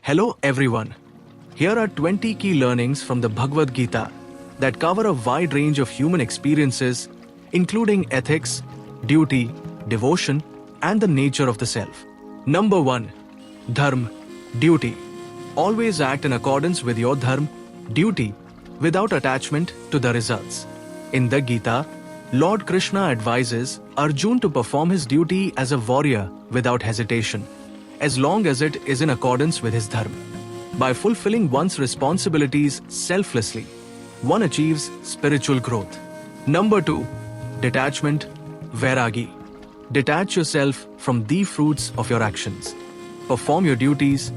Hello everyone. Here are 20 key learnings from the Bhagavad Gita that cover a wide range of human experiences, including ethics, duty, devotion, and the nature of the self. Number 1. Dharma, duty. Always act in accordance with your dharma, duty, without attachment to the results. In the Gita, Lord Krishna advises Arjun to perform his duty as a warrior without hesitation, as long as it is in accordance with his dharma. By fulfilling one's responsibilities selflessly, one achieves spiritual growth. Number 2. Detachment, vairagi. Detach yourself from the fruits of your actions. Perform your duties,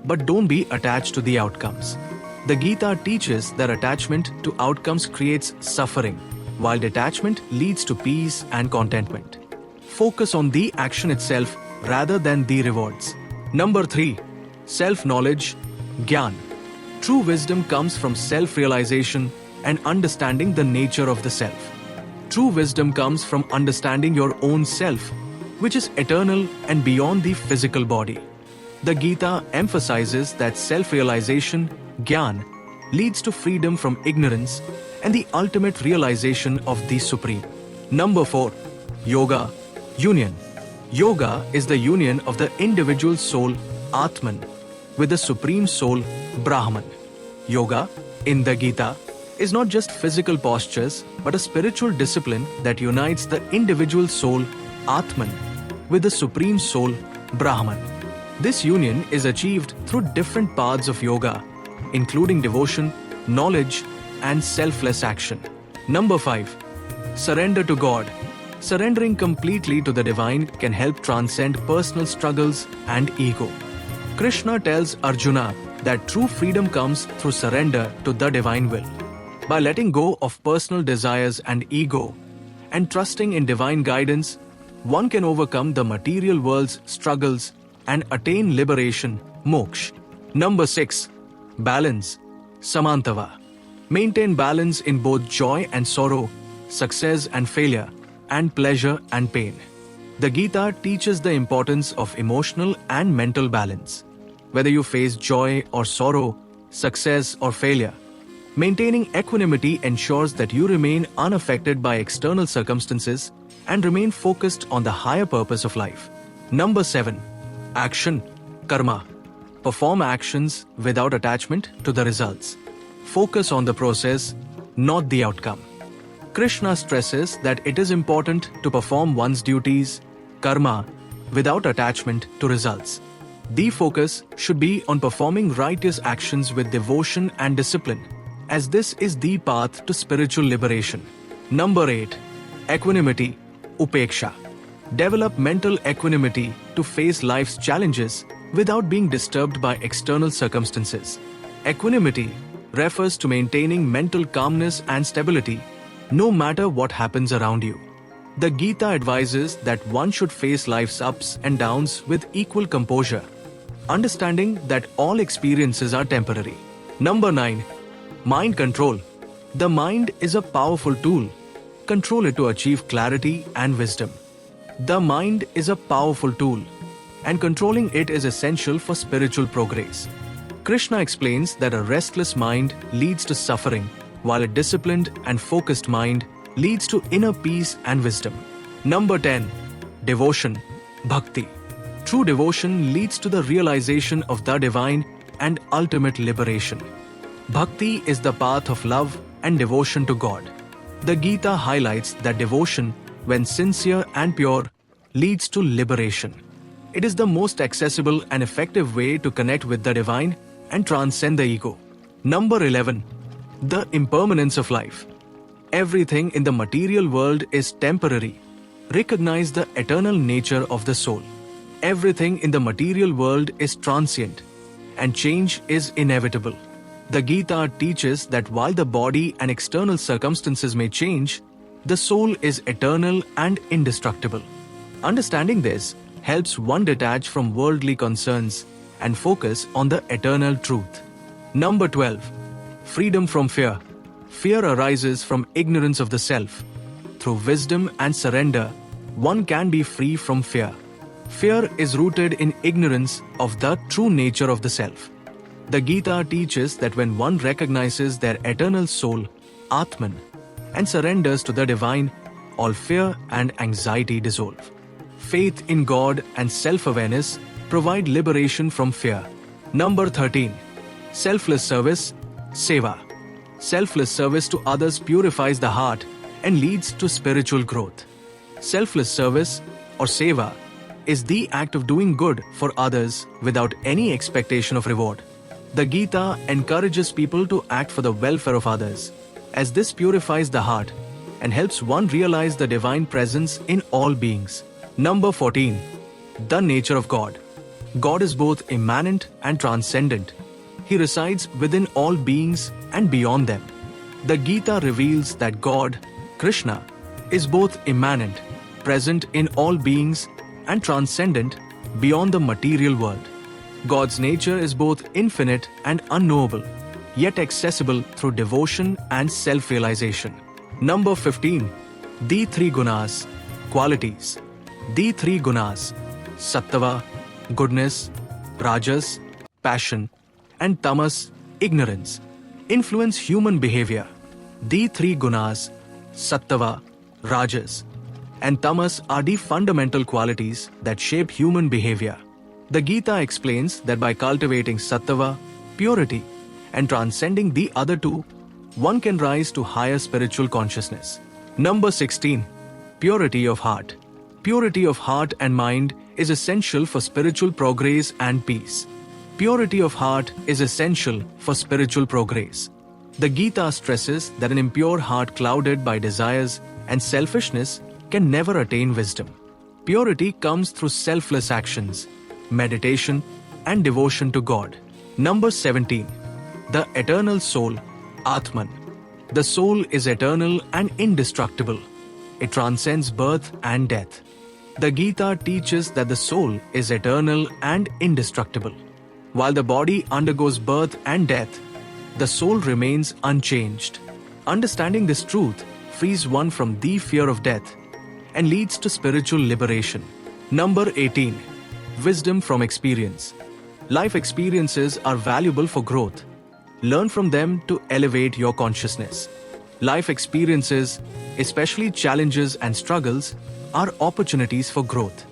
but don't be attached to the outcomes. The Gita teaches that attachment to outcomes creates suffering, while detachment leads to peace and contentment. Focus on the action itself rather than the rewards. Number 3. Self-knowledge, Gyan. True wisdom comes from self-realization and understanding the nature of the self. True wisdom comes from understanding your own self, which is eternal and beyond the physical body. The Gita emphasizes that self-realization, Gyan, leads to freedom from ignorance and the ultimate realization of the Supreme. Number 4. Yoga, union. Yoga is the union of the individual soul, Atman, with the Supreme Soul, Brahman. Yoga, in the Gita, is not just physical postures, but a spiritual discipline that unites the individual soul, Atman, with the Supreme Soul, Brahman. This union is achieved through different paths of yoga, including devotion, knowledge, and selfless action. Number 5. Surrender to God. Surrendering completely to the divine can help transcend personal struggles and ego. Krishna tells Arjuna that true freedom comes through surrender to the divine will. By letting go of personal desires and ego, and trusting in divine guidance, one can overcome the material world's struggles and attain liberation, moksha. Number 6. Balance, samantava. Maintain balance in both joy and sorrow, success and failure, and pleasure and pain. The Gita teaches the importance of emotional and mental balance. Whether you face joy or sorrow, success or failure, maintaining equanimity ensures that you remain unaffected by external circumstances and remain focused on the higher purpose of life. Number 7. Action, karma. Perform actions without attachment to the results. Focus on the process, not the outcome. Krishna stresses that it is important to perform one's duties, karma, without attachment to results. The focus should be on performing righteous actions with devotion and discipline, as this is the path to spiritual liberation. Number 8. Equanimity, upeksha. Develop mental equanimity to face life's challenges without being disturbed by external circumstances. Equanimity refers to maintaining mental calmness and stability, no matter what happens around you. The Gita advises that one should face life's ups and downs with equal composure, understanding that all experiences are temporary. Number 9. Mind control. The mind is a powerful tool. Control it to achieve clarity and wisdom. The mind is a powerful tool, and controlling it is essential for spiritual progress. Krishna explains that a restless mind leads to suffering, while a disciplined and focused mind leads to inner peace and wisdom. Number 10. Devotion, bhakti. True devotion leads to the realization of the divine and ultimate liberation. Bhakti is the path of love and devotion to God. The Gita highlights that devotion, when sincere and pure, leads to liberation. It is the most accessible and effective way to connect with the divine and transcend the ego. Number 11. The impermanence of life. Everything in the material world is temporary. Recognize the eternal nature of the soul. Everything in the material world is transient, and change is inevitable. The Gita teaches that while the body and external circumstances may change, the soul is eternal and indestructible. Understanding this helps one detach from worldly concerns and focus on the eternal truth. Number 12. Freedom from fear. Fear arises from ignorance of the self. Through wisdom and surrender, one can be free from fear. Fear is rooted in ignorance of the true nature of the self. The Gita teaches that when one recognizes their eternal soul, Atman, and surrenders to the divine, all fear and anxiety dissolve. Faith in God and self-awareness provide liberation from fear. Number 13. Selfless service, Seva. Selfless service to others purifies the heart and leads to spiritual growth. Selfless service, or Seva, is the act of doing good for others without any expectation of reward. The Gita encourages people to act for the welfare of others, as this purifies the heart and helps one realize the divine presence in all beings. Number 14. The nature of God. God is both immanent and transcendent. He resides within all beings and beyond them. The Gita reveals that God, Krishna, is both immanent, present in all beings, and transcendent beyond the material world. God's nature is both infinite and unknowable, yet accessible through devotion and self-realization. Number 15. The three gunas, qualities. The three gunas, sattva, goodness, rajas, passion, and tamas, ignorance, influence human behavior. The three gunas, sattva, rajas, and tamas are the fundamental qualities that shape human behavior. The Gita explains that by cultivating sattva, purity, and transcending the other two, one can rise to higher spiritual consciousness. Number 16. Purity of heart. Purity of heart and mind is essential for spiritual progress and peace. Purity of heart is essential for spiritual progress. The Gita stresses that an impure heart clouded by desires and selfishness can never attain wisdom. Purity comes through selfless actions, meditation, and devotion to God. Number 17. The eternal soul, Atman. The soul is eternal and indestructible. It transcends birth and death. The Gita teaches that the soul is eternal and indestructible. While the body undergoes birth and death, the soul remains unchanged. Understanding this truth frees one from the fear of death and leads to spiritual liberation. Number 18. Wisdom from experience. Life experiences are valuable for growth. Learn from them to elevate your consciousness. Life experiences, especially challenges and struggles, are opportunities for growth.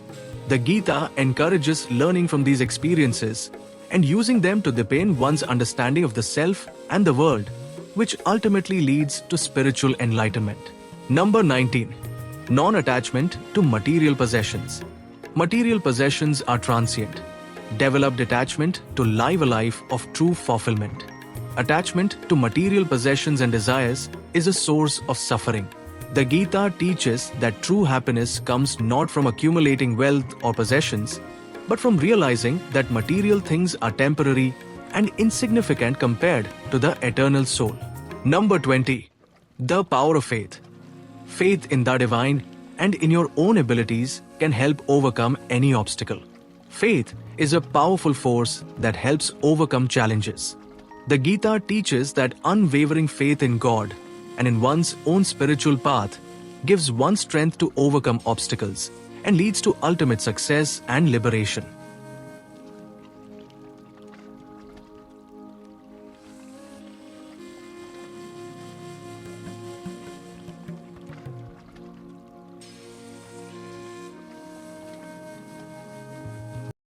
The Gita encourages learning from these experiences and using them to deepen one's understanding of the self and the world, which ultimately leads to spiritual enlightenment. Number 19. Non-attachment to material possessions. Material possessions are transient. Develop detachment to live a life of true fulfillment. Attachment to material possessions and desires is a source of suffering. The Gita teaches that true happiness comes not from accumulating wealth or possessions, but from realizing that material things are temporary and insignificant compared to the eternal soul. Number 20. The power of faith. Faith in the divine and in your own abilities can help overcome any obstacle. Faith is a powerful force that helps overcome challenges. The Gita teaches that unwavering faith in God and in one's own spiritual path gives one strength to overcome obstacles and leads to ultimate success and liberation.